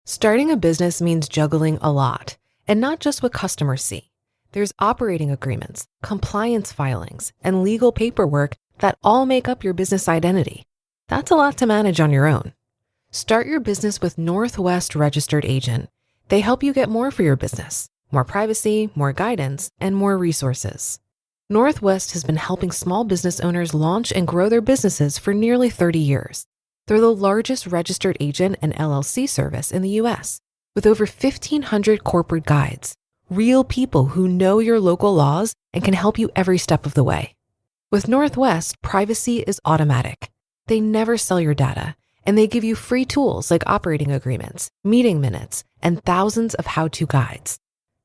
Starting a business means juggling a lot, and not just what customers see. There's operating agreements, compliance filings, and legal paperwork that all make up your business identity. That's a lot to manage on your own. Start your business with Northwest Registered Agent. They help you get more for your business, more privacy, more guidance, and more resources. Northwest has been helping small business owners launch and grow their businesses for nearly 30 years. They're the largest registered agent and LLC service in the U.S., with over 1,500 corporate guides, real people who know your local laws and can help you every step of the way. With Northwest, privacy is automatic. They never sell your data, and they give you free tools like operating agreements, meeting minutes, and thousands of how-to guides.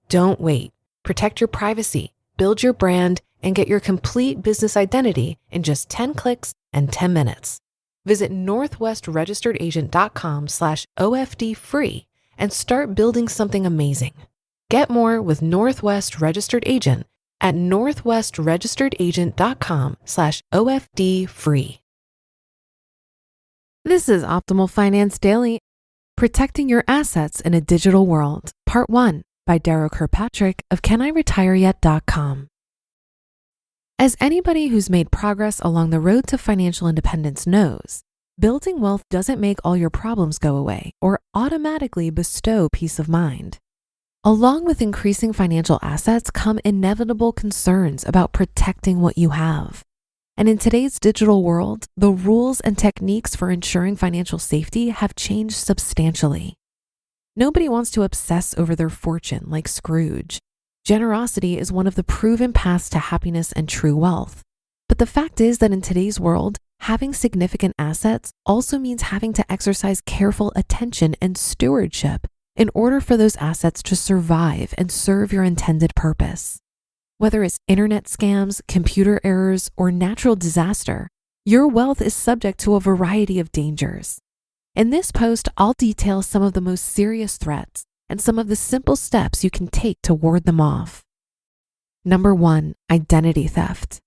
Don't wait. Protect your privacy, build your brand, and get your complete business identity in just 10 clicks and 10 minutes. Visit northwestregisteredagent.com/OFD-free and start building something amazing. Get more with Northwest Registered Agent at northwestregisteredagent.com/OFD-free. This is Optimal Finance Daily, Protecting Your Assets in a Digital World, Part 1 by Darrow Kirkpatrick of CanIRetireYet.com. As anybody who's made progress along the road to financial independence knows, building wealth doesn't make all your problems go away or automatically bestow peace of mind. Along with increasing financial assets come inevitable concerns about protecting what you have. And in today's digital world, the rules and techniques for ensuring financial safety have changed substantially. Nobody wants to obsess over their fortune like Scrooge. Generosity is one of the proven paths to happiness and true wealth. But the fact is that in today's world, having significant assets also means having to exercise careful attention and stewardship in order for those assets to survive and serve your intended purpose. Whether it's internet scams, computer errors, or natural disaster, your wealth is subject to a variety of dangers. In this post, I'll detail some of the most serious threats and some of the simple steps you can take to ward them off. Number 1, identity theft.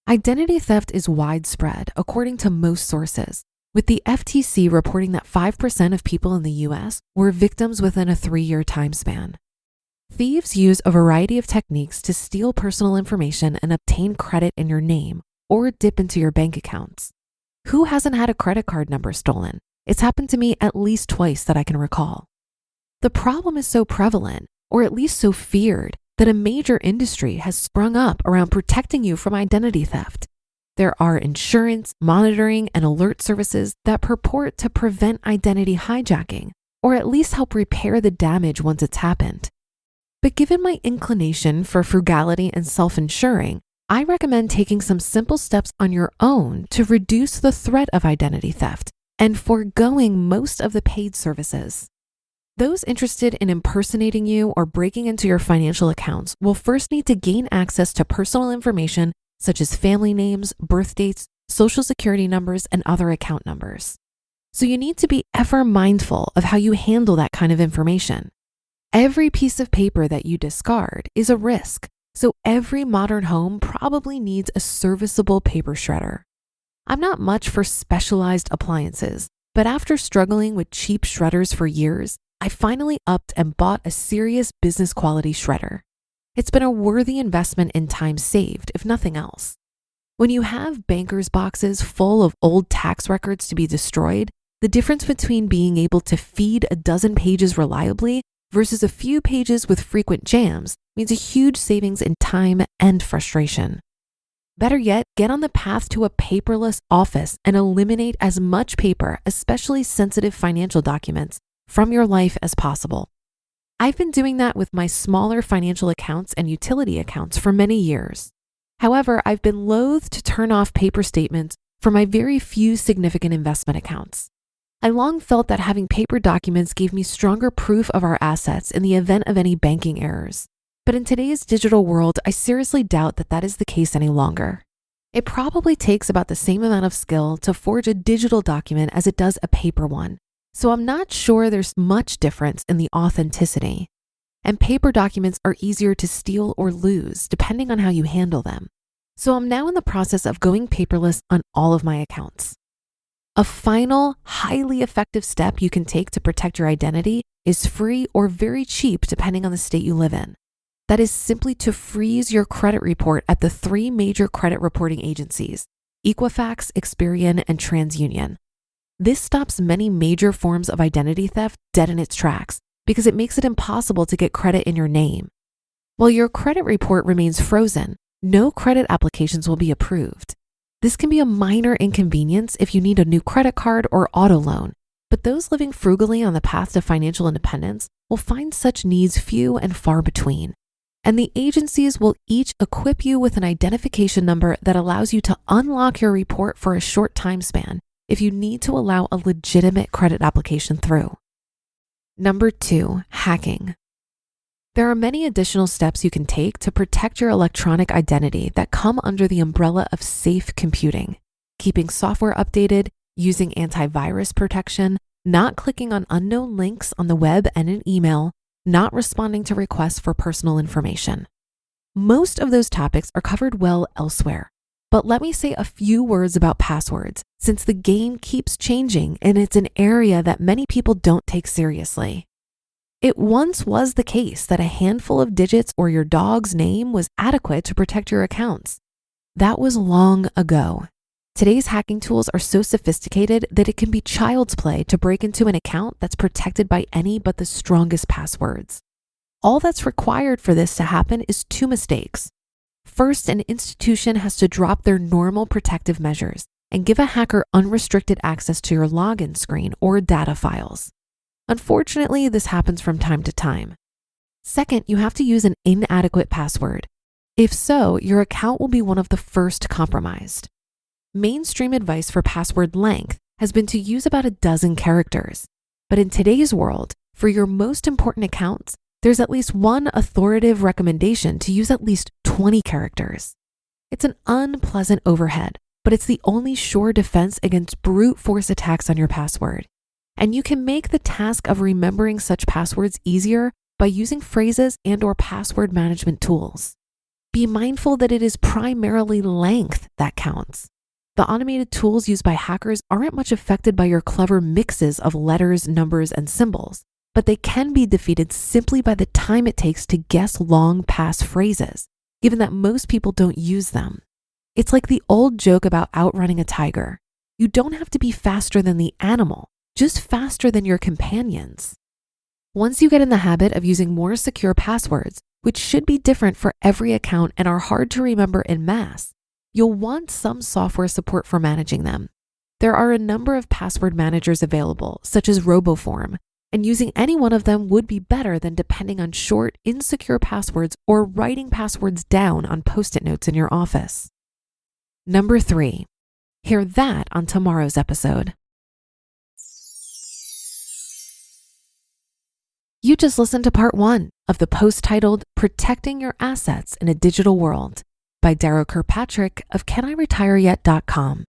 Identity theft is widespread according to most sources, with the FTC reporting that 5% of people in the US were victims within a 3-year time span. Thieves use a variety of techniques to steal personal information and obtain credit in your name or dip into your bank accounts. Who hasn't had a credit card number stolen? It's happened to me at least twice that I can recall. The problem is so prevalent, or at least so feared, that a major industry has sprung up around protecting you from identity theft. There are insurance, monitoring, and alert services that purport to prevent identity hijacking, or at least help repair the damage once it's happened. But given my inclination for frugality and self-insuring, I recommend taking some simple steps on your own to reduce the threat of identity theft and foregoing most of the paid services. Those interested in impersonating you or breaking into your financial accounts will first need to gain access to personal information such as family names, birth dates, social security numbers, and other account numbers. So you need to be ever mindful of how you handle that kind of information. Every piece of paper that you discard is a risk, so every modern home probably needs a serviceable paper shredder. I'm not much for specialized appliances, but after struggling with cheap shredders for years, I finally upped and bought a serious business quality shredder. It's been a worthy investment in time saved, if nothing else. When you have banker's boxes full of old tax records to be destroyed, the difference between being able to feed a dozen pages reliably versus a few pages with frequent jams means a huge savings in time and frustration. Better yet, get on the path to a paperless office and eliminate as much paper, especially sensitive financial documents, from your life as possible. I've been doing that with my smaller financial accounts and utility accounts for many years. However, I've been loath to turn off paper statements for my very few significant investment accounts. I long felt that having paper documents gave me stronger proof of our assets in the event of any banking errors. But in today's digital world, I seriously doubt that that is the case any longer. It probably takes about the same amount of skill to forge a digital document as it does a paper one. So I'm not sure there's much difference in the authenticity. And paper documents are easier to steal or lose depending on how you handle them. So I'm now in the process of going paperless on all of my accounts. A final, highly effective step you can take to protect your identity is free or very cheap depending on the state you live in. That is simply to freeze your credit report at the 3 major credit reporting agencies, Equifax, Experian, and TransUnion. This stops many major forms of identity theft dead in its tracks because it makes it impossible to get credit in your name. While your credit report remains frozen, no credit applications will be approved. This can be a minor inconvenience if you need a new credit card or auto loan, but those living frugally on the path to financial independence will find such needs few and far between. And the agencies will each equip you with an identification number that allows you to unlock your report for a short time span if you need to allow a legitimate credit application through. Number 2, hacking. There are many additional steps you can take to protect your electronic identity that come under the umbrella of safe computing, keeping software updated, using antivirus protection, not clicking on unknown links on the web and in email, not responding to requests for personal information. Most of those topics are covered well elsewhere, but let me say a few words about passwords since the game keeps changing and it's an area that many people don't take seriously. It once was the case that a handful of digits or your dog's name was adequate to protect your accounts. That was long ago. Today's hacking tools are so sophisticated that it can be child's play to break into an account that's protected by any but the strongest passwords. All that's required for this to happen is 2 mistakes. First, an institution has to drop their normal protective measures and give a hacker unrestricted access to your login screen or data files. Unfortunately, this happens from time to time. Second, you have to use an inadequate password. If so, your account will be one of the first compromised. Mainstream advice for password length has been to use about 12 characters. But in today's world, for your most important accounts, there's at least one authoritative recommendation to use at least 20 characters. It's an unpleasant overhead, but it's the only sure defense against brute force attacks on your password. And you can make the task of remembering such passwords easier by using phrases and/or password management tools. Be mindful that it is primarily length that counts. The automated tools used by hackers aren't much affected by your clever mixes of letters, numbers, and symbols, but they can be defeated simply by the time it takes to guess long pass phrases, given that most people don't use them. It's like the old joke about outrunning a tiger. You don't have to be faster than the animal, just faster than your companions. Once you get in the habit of using more secure passwords, which should be different for every account and are hard to remember en masse, you'll want some software support for managing them. There are a number of password managers available, such as RoboForm, and using any one of them would be better than depending on short, insecure passwords or writing passwords down on Post-it notes in your office. Number 3, hear that on tomorrow's episode. You just listened to part 1 of the post titled Protecting Your Assets in a Digital World by Darrow Kirkpatrick of CanIRetireYet.com.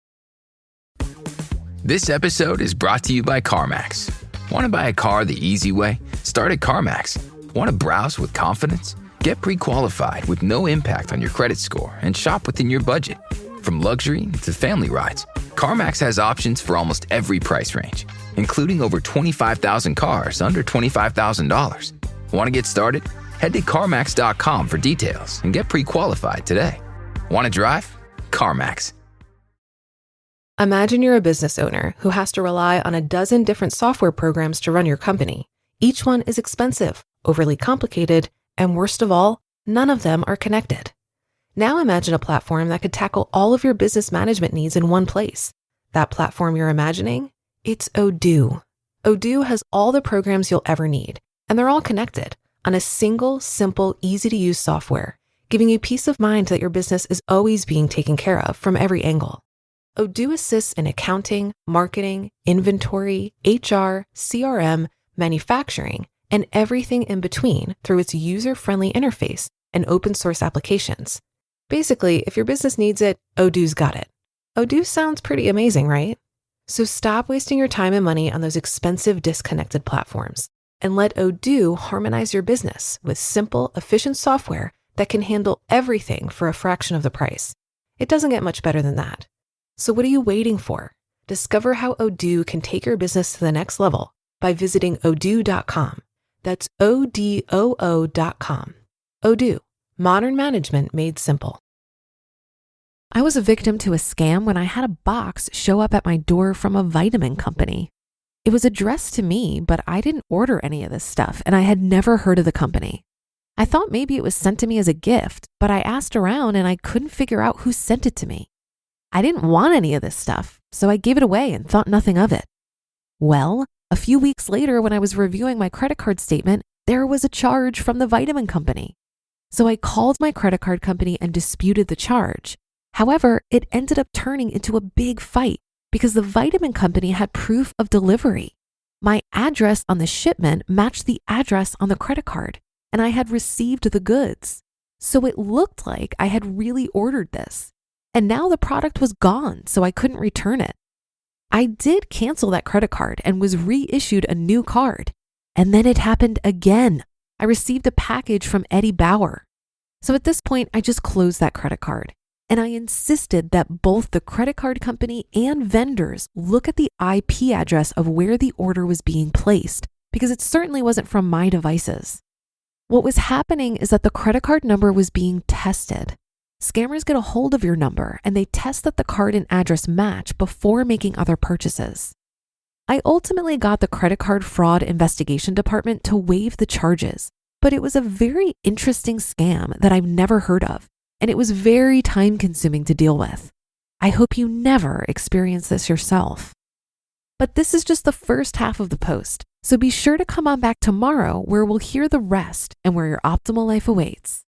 This episode is brought to you by CarMax. Want to buy a car the easy way? Start at CarMax. Want to browse with confidence? Get pre-qualified with no impact on your credit score and shop within your budget. From luxury to family rides, CarMax has options for almost every price range, including over 25,000 cars under $25,000. Want to get started? Head to CarMax.com for details and get pre-qualified today. Want to drive? CarMax. Imagine you're a business owner who has to rely on 12 different software programs to run your company. Each one is expensive, overly complicated, and worst of all, none of them are connected. Now imagine a platform that could tackle all of your business management needs in one place. That platform you're imagining? It's Odoo. Odoo has all the programs you'll ever need, and they're all connected on a single, simple, easy-to-use software, giving you peace of mind that your business is always being taken care of from every angle. Odoo assists in accounting, marketing, inventory, HR, CRM, manufacturing, and everything in between through its user-friendly interface and open-source applications. Basically, if your business needs it, Odoo's got it. Odoo sounds pretty amazing, right? So stop wasting your time and money on those expensive disconnected platforms and let Odoo harmonize your business with simple, efficient software that can handle everything for a fraction of the price. It doesn't get much better than that. So what are you waiting for? Discover how Odoo can take your business to the next level by visiting odoo.com. That's ODOO.com. Odoo, modern management made simple. I was a victim to a scam when I had a box show up at my door from a vitamin company. It was addressed to me, but I didn't order any of this stuff, and I had never heard of the company. I thought maybe it was sent to me as a gift, but I asked around and I couldn't figure out who sent it to me. I didn't want any of this stuff, so I gave it away and thought nothing of it. Well, a few weeks later, when I was reviewing my credit card statement, there was a charge from the vitamin company. So I called my credit card company and disputed the charge. However, it ended up turning into a big fight because the vitamin company had proof of delivery. My address on the shipment matched the address on the credit card, and I had received the goods. So it looked like I had really ordered this. And now the product was gone, so I couldn't return it. I did cancel that credit card and was reissued a new card. And then it happened again. I received a package from Eddie Bauer. So at this point, I just closed that credit card. And I insisted that both the credit card company and vendors look at the IP address of where the order was being placed, because it certainly wasn't from my devices. What was happening is that the credit card number was being tested. Scammers get a hold of your number and they test that the card and address match before making other purchases. I ultimately got the credit card fraud investigation department to waive the charges, but it was a very interesting scam that I've never heard of, and it was very time-consuming to deal with. I hope you never experience this yourself. But this is just the first half of the post, so be sure to come on back tomorrow where we'll hear the rest and where your optimal life awaits.